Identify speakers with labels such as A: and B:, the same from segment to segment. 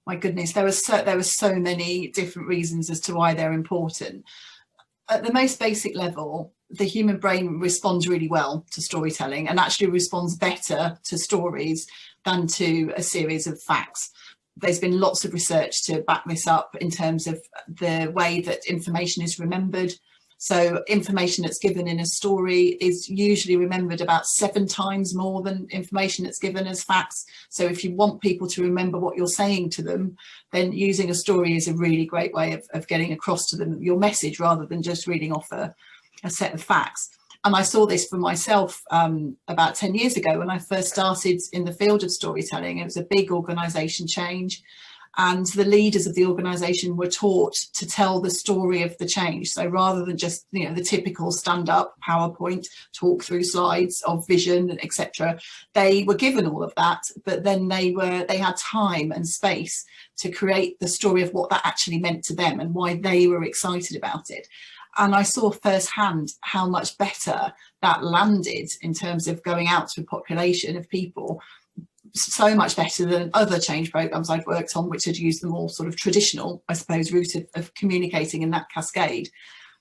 A: My goodness, there were so many different reasons as to why they're important. At the most basic level, the human brain responds really well to storytelling, and actually responds better to stories than to a series of facts. There's been lots of research to back this up in terms of the way that information is remembered. So information that's given in a story is usually remembered about 7 times more than information that's given as facts. So if you want people to remember what you're saying to them, then using a story is a really great way of getting across to them your message, rather than just reading off a set of facts. And I saw this for myself about 10 years ago when I first started in the field of storytelling. It was a big organisation change, and the leaders of the organisation were taught to tell the story of the change. So rather than just, you know, the typical stand-up PowerPoint talk through slides of vision, etc., they were given all of that, but then they had time and space to create the story of what that actually meant to them and why they were excited about it. And I saw firsthand how much better that landed in terms of going out to a population of people, so much better than other change programs I'd worked on, which had used the more sort of traditional, I suppose, route of communicating in that cascade.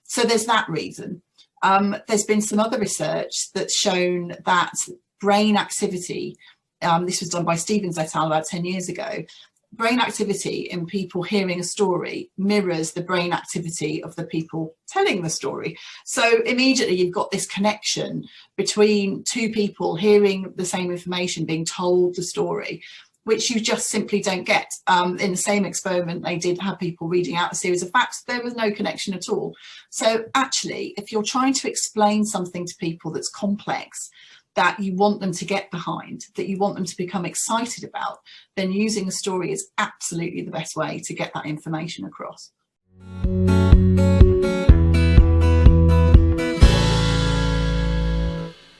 A: So there's that reason. There's been some other research that's shown that brain activity, this was done by Stevens et al. About 10 years ago, brain activity in people hearing a story mirrors the brain activity of the people telling the story. So immediately you've got this connection between two people hearing the same information, being told the story, which you just simply don't get. In the same experiment, they did have people reading out a series of facts. There was no connection at all. So actually, if you're trying to explain something to people that's complex, that you want them to get behind, that you want them to become excited about, then using a story is absolutely the best way to get that information across.